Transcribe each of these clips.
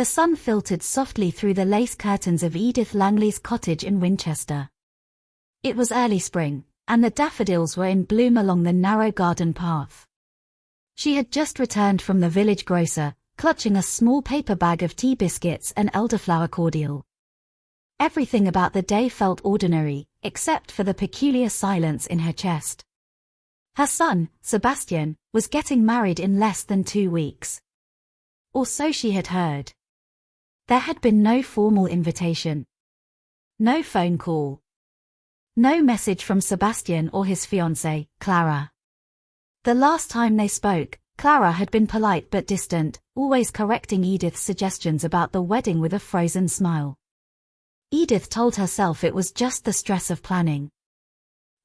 The sun filtered softly through the lace curtains of Edith Langley's cottage in Winchester. It was early spring, and the daffodils were in bloom along the narrow garden path. She had just returned from the village grocer, clutching a small paper bag of tea biscuits and elderflower cordial. Everything about the day felt ordinary, except for the peculiar silence in her chest. Her son, Sebastian, was getting married in less than 2 weeks. Or so she had heard. There had been no formal invitation. No phone call. No message from Sebastian or his fiancée, Clara. The last time they spoke, Clara had been polite but distant, always correcting Edith's suggestions about the wedding with a frozen smile. Edith told herself it was just the stress of planning.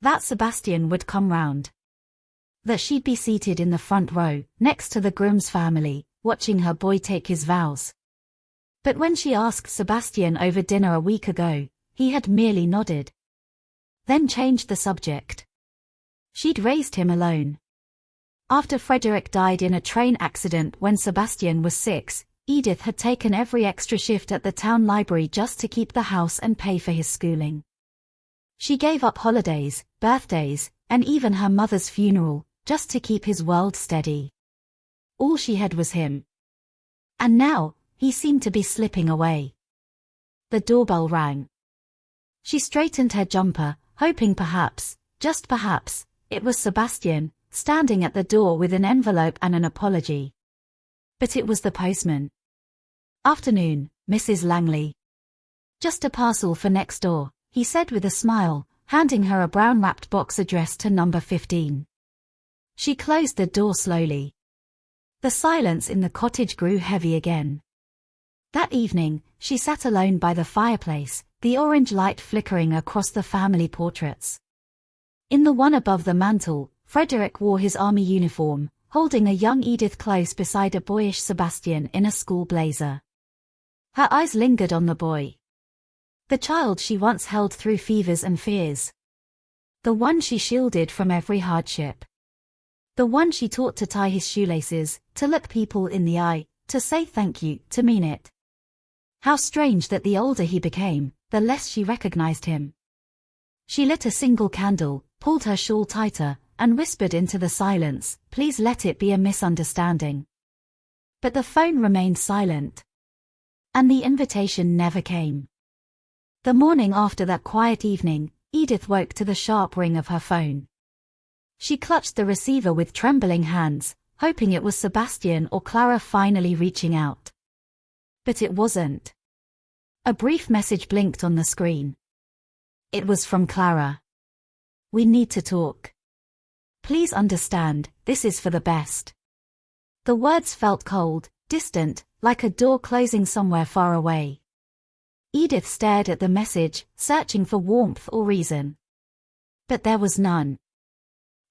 That Sebastian would come round. That she'd be seated in the front row, next to the groom's family, watching her boy take his vows. But when she asked Sebastian over dinner a week ago, he had merely nodded. Then changed the subject. She'd raised him alone. After Frederick died in a train accident when Sebastian was 6, Edith had taken every extra shift at the town library just to keep the house and pay for his schooling. She gave up holidays, birthdays, and even her mother's funeral, just to keep his world steady. All she had was him. And now, he seemed to be slipping away. The doorbell rang. She straightened her jumper, hoping perhaps, just perhaps, it was Sebastian, standing at the door with an envelope and an apology. But it was the postman. "Afternoon, Mrs. Langley. Just a parcel for next door," he said with a smile, handing her a brown-wrapped box addressed to number 15. She closed the door slowly. The silence in the cottage grew heavy again. That evening, she sat alone by the fireplace, the orange light flickering across the family portraits. In the one above the mantel, Frederick wore his army uniform, holding a young Edith close beside a boyish Sebastian in a school blazer. Her eyes lingered on the boy. The child she once held through fevers and fears. The one she shielded from every hardship. The one she taught to tie his shoelaces, to look people in the eye, to say thank you, to mean it. How strange that the older he became, the less she recognized him. She lit a single candle, pulled her shawl tighter, and whispered into the silence, "Please let it be a misunderstanding." But the phone remained silent. And the invitation never came. The morning after that quiet evening, Edith woke to the sharp ring of her phone. She clutched the receiver with trembling hands, hoping it was Sebastian or Clara finally reaching out. But it wasn't. A brief message blinked on the screen. It was from Clara. "We need to talk. Please understand, this is for the best." The words felt cold, distant, like a door closing somewhere far away. Edith stared at the message, searching for warmth or reason. But there was none.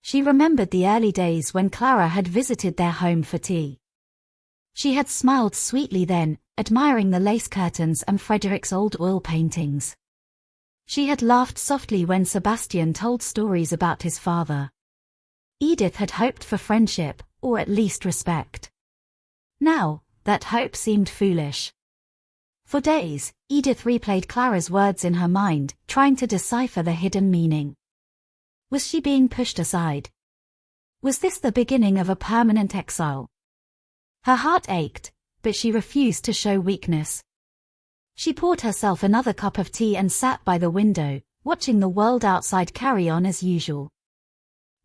She remembered the early days when Clara had visited their home for tea. She had smiled sweetly then, admiring the lace curtains and Frederick's old oil paintings. She had laughed softly when Sebastian told stories about his father. Edith had hoped for friendship, or at least respect. Now, that hope seemed foolish. For days, Edith replayed Clara's words in her mind, trying to decipher the hidden meaning. Was she being pushed aside? Was this the beginning of a permanent exile? Her heart ached, but she refused to show weakness. She poured herself another cup of tea and sat by the window, watching the world outside carry on as usual.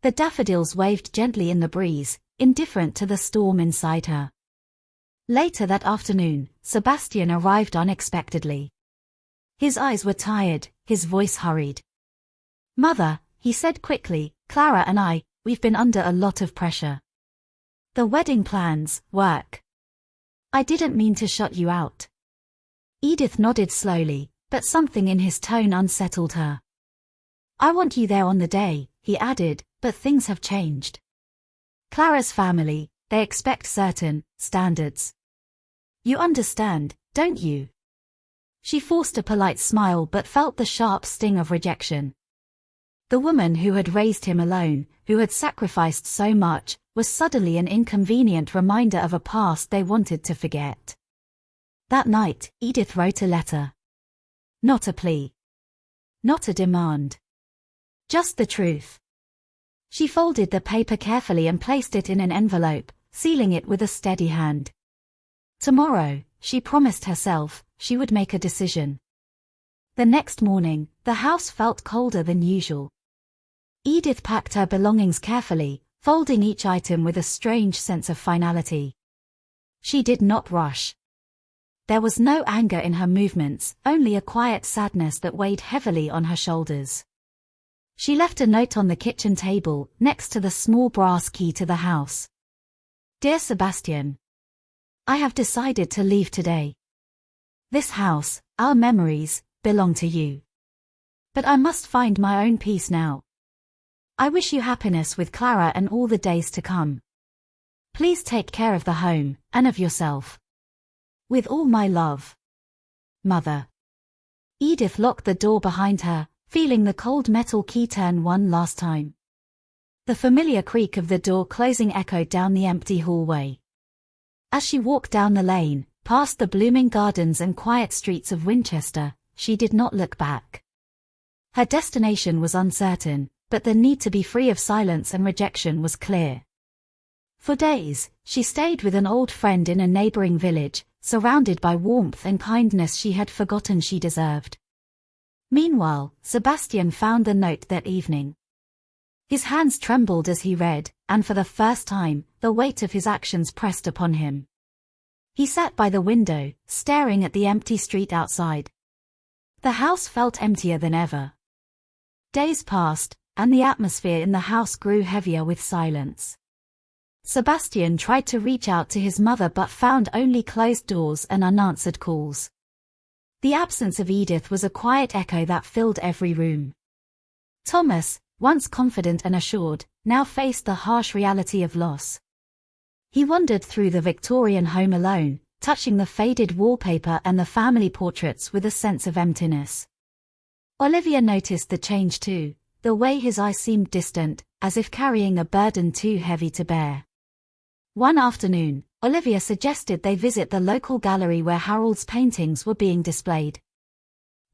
The daffodils waved gently in the breeze, indifferent to the storm inside her. Later that afternoon, Sebastian arrived unexpectedly. His eyes were tired, his voice hurried. "Mother," he said quickly, "Clara and we've been under a lot of pressure. The wedding plans, work. I didn't mean to shut you out." Edith nodded slowly, but something in his tone unsettled her. "I want you there on the day," he added, "but things have changed. Clara's family, they expect certain standards. You understand, don't you?" She forced a polite smile but felt the sharp sting of rejection. The woman who had raised him alone, who had sacrificed so much, was suddenly an inconvenient reminder of a past they wanted to forget. That night, Edith wrote a letter. Not a plea. Not a demand. Just the truth. She folded the paper carefully and placed it in an envelope, sealing it with a steady hand. Tomorrow, she promised herself, she would make a decision. The next morning, the house felt colder than usual. Edith packed her belongings carefully, folding each item with a strange sense of finality. She did not rush. There was no anger in her movements, only a quiet sadness that weighed heavily on her shoulders. She left a note on the kitchen table, next to the small brass key to the house. Dear Sebastian, I have decided to leave today. This house, our memories, belong to you. But I must find my own peace now. I wish you happiness with Clara and all the days to come. Please take care of the home, and of yourself. With all my love. Mother. Edith locked the door behind her, feeling the cold metal key turn one last time. The familiar creak of the door closing echoed down the empty hallway. As she walked down the lane, past the blooming gardens and quiet streets of Winchester, she did not look back. Her destination was uncertain, but the need to be free of silence and rejection was clear. For days, she stayed with an old friend in a neighboring village, surrounded by warmth and kindness she had forgotten she deserved. Meanwhile, Sebastian found the note that evening. His hands trembled as he read, and for the first time, the weight of his actions pressed upon him. He sat by the window, staring at the empty street outside. The house felt emptier than ever. Days passed, and the atmosphere in the house grew heavier with silence. Sebastian tried to reach out to his mother but found only closed doors and unanswered calls. The absence of Edith was a quiet echo that filled every room. Thomas, once confident and assured, now faced the harsh reality of loss. He wandered through the Victorian home alone, touching the faded wallpaper and the family portraits with a sense of emptiness. Olivia noticed the change too, the way his eyes seemed distant, as if carrying a burden too heavy to bear. One afternoon, Olivia suggested they visit the local gallery where Harold's paintings were being displayed.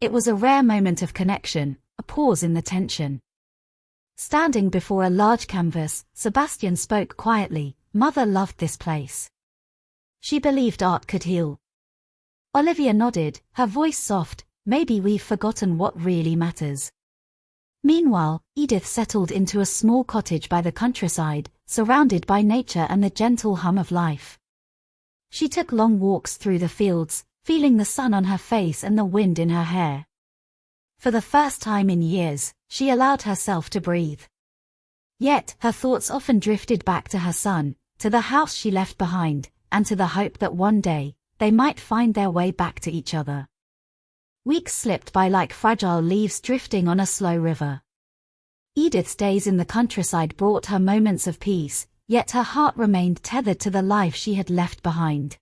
It was a rare moment of connection, a pause in the tension. Standing before a large canvas, Sebastian spoke quietly. Mother loved this place. She believed art could heal. Olivia nodded, her voice soft. Maybe we've forgotten what really matters. Meanwhile, Edith settled into a small cottage by the countryside, surrounded by nature and the gentle hum of life. She took long walks through the fields, feeling the sun on her face and the wind in her hair. For the first time in years, she allowed herself to breathe. Yet, her thoughts often drifted back to her son, to the house she left behind, and to the hope that one day, they might find their way back to each other. Weeks slipped by like fragile leaves drifting on a slow river. Edith's days in the countryside brought her moments of peace, yet her heart remained tethered to the life she had left behind.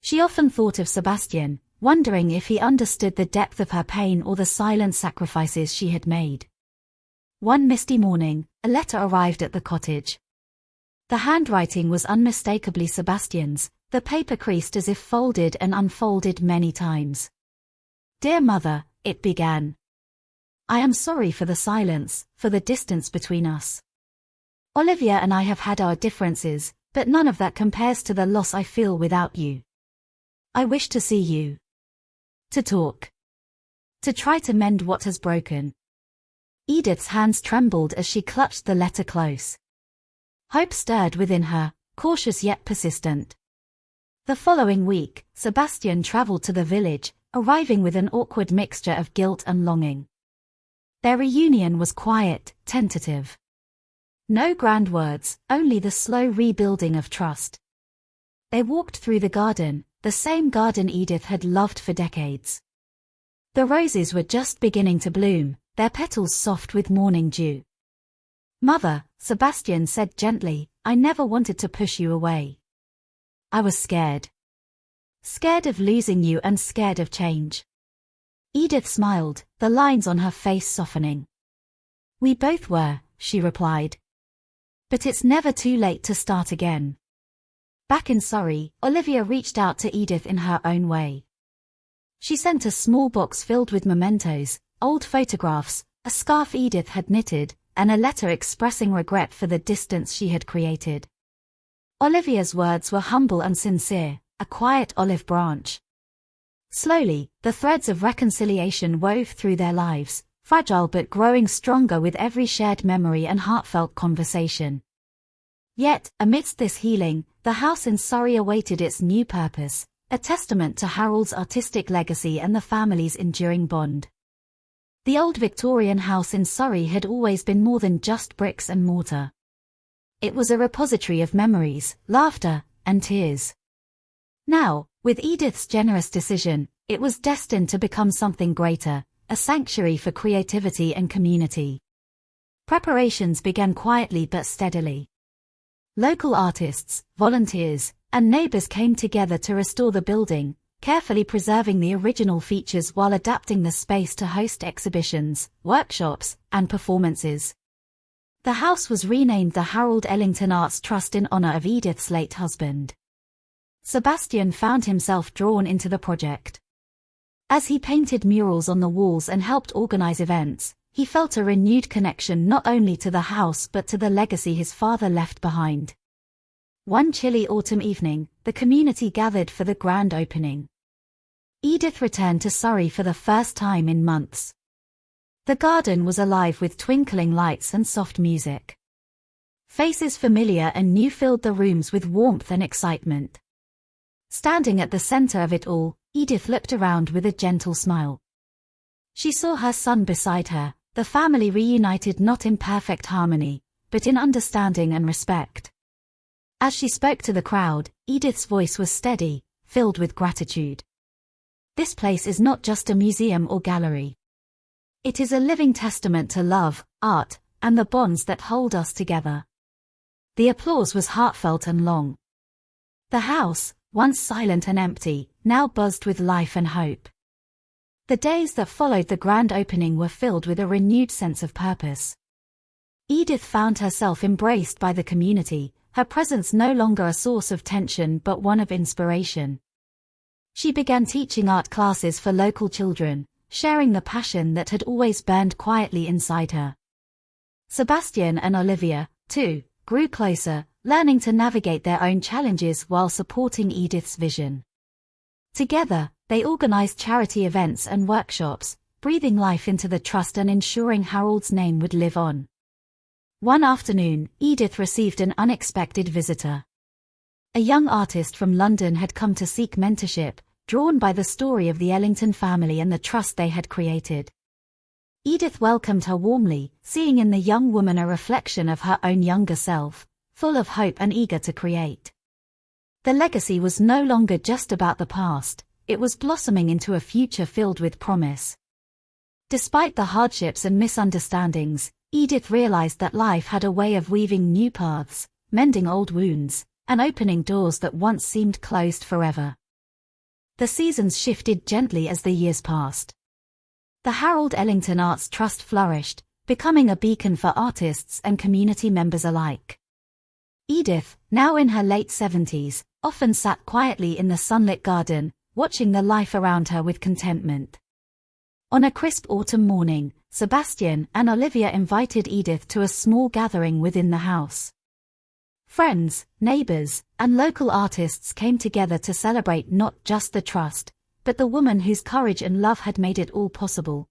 She often thought of Sebastian, wondering if he understood the depth of her pain or the silent sacrifices she had made. One misty morning, a letter arrived at the cottage. The handwriting was unmistakably Sebastian's, the paper creased as if folded and unfolded many times. Dear Mother, it began. I am sorry for the silence, for the distance between us. Olivia and I have had our differences, but none of that compares to the loss I feel without you. I wish to see you. To talk. To try to mend what has broken. Edith's hands trembled as she clutched the letter close. Hope stirred within her, cautious yet persistent. The following week, Sebastian traveled to the village, arriving with an awkward mixture of guilt and longing. Their reunion was quiet, tentative. No grand words, only the slow rebuilding of trust. They walked through the garden, the same garden Edith had loved for decades. The roses were just beginning to bloom, their petals soft with morning dew. Mother, Sebastian said gently, I never wanted to push you away. I was scared. Scared of losing you and scared of change. Edith smiled, the lines on her face softening. We both were, she replied. But it's never too late to start again. Back in Surrey, Olivia reached out to Edith in her own way. She sent a small box filled with mementos, old photographs, a scarf Edith had knitted, and a letter expressing regret for the distance she had created. Olivia's words were humble and sincere, a quiet olive branch. Slowly, the threads of reconciliation wove through their lives, fragile but growing stronger with every shared memory and heartfelt conversation. Yet, amidst this healing, the house in Surrey awaited its new purpose, a testament to Harold's artistic legacy and the family's enduring bond. The old Victorian house in Surrey had always been more than just bricks and mortar. It was a repository of memories, laughter, and tears. Now, with Edith's generous decision, it was destined to become something greater, a sanctuary for creativity and community. Preparations began quietly but steadily. Local artists, volunteers, and neighbors came together to restore the building, carefully preserving the original features while adapting the space to host exhibitions, workshops, and performances. The house was renamed the Harold Ellington Arts Trust in honor of Edith's late husband. Sebastian found himself drawn into the project. As he painted murals on the walls and helped organize events, he felt a renewed connection not only to the house but to the legacy his father left behind. One chilly autumn evening, the community gathered for the grand opening. Edith returned to Surrey for the first time in months. The garden was alive with twinkling lights and soft music. Faces familiar and new filled the rooms with warmth and excitement. Standing at the center of it all, Edith looked around with a gentle smile. She saw her son beside her, the family reunited not in perfect harmony, but in understanding and respect. As she spoke to the crowd, Edith's voice was steady, filled with gratitude. This place is not just a museum or gallery. It is a living testament to love, art, and the bonds that hold us together. The applause was heartfelt and long. The house, once silent and empty, now buzzed with life and hope. The days that followed the grand opening were filled with a renewed sense of purpose. Edith found herself embraced by the community, her presence no longer a source of tension but one of inspiration. She began teaching art classes for local children, sharing the passion that had always burned quietly inside her. Sebastian and Olivia, too, grew closer, learning to navigate their own challenges while supporting Edith's vision. Together, they organized charity events and workshops, breathing life into the trust and ensuring Harold's name would live on. One afternoon, Edith received an unexpected visitor. A young artist from London had come to seek mentorship, drawn by the story of the Ellington family and the trust they had created. Edith welcomed her warmly, seeing in the young woman a reflection of her own younger self, full of hope and eager to create. The legacy was no longer just about the past, it was blossoming into a future filled with promise. Despite the hardships and misunderstandings, Edith realized that life had a way of weaving new paths, mending old wounds, and opening doors that once seemed closed forever. The seasons shifted gently as the years passed. The Harold Ellington Arts Trust flourished, becoming a beacon for artists and community members alike. Edith, now in her late 70s, often sat quietly in the sunlit garden, watching the life around her with contentment. On a crisp autumn morning, Sebastian and Olivia invited Edith to a small gathering within the house. Friends, neighbors, and local artists came together to celebrate not just the trust, but the woman whose courage and love had made it all possible.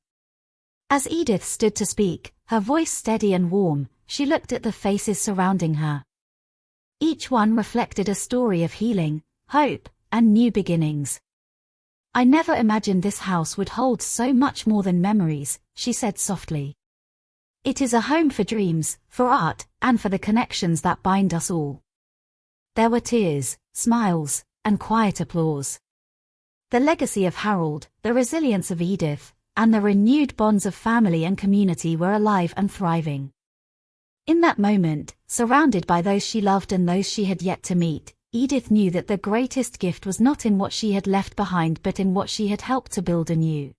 As Edith stood to speak, her voice steady and warm, she looked at the faces surrounding her. Each one reflected a story of healing, hope, and new beginnings. "I never imagined this house would hold so much more than memories," she said softly. "It is a home for dreams, for art, and for the connections that bind us all." There were tears, smiles, and quiet applause. The legacy of Harold, the resilience of Edith, and the renewed bonds of family and community were alive and thriving. In that moment, surrounded by those she loved and those she had yet to meet, Edith knew that the greatest gift was not in what she had left behind but in what she had helped to build anew.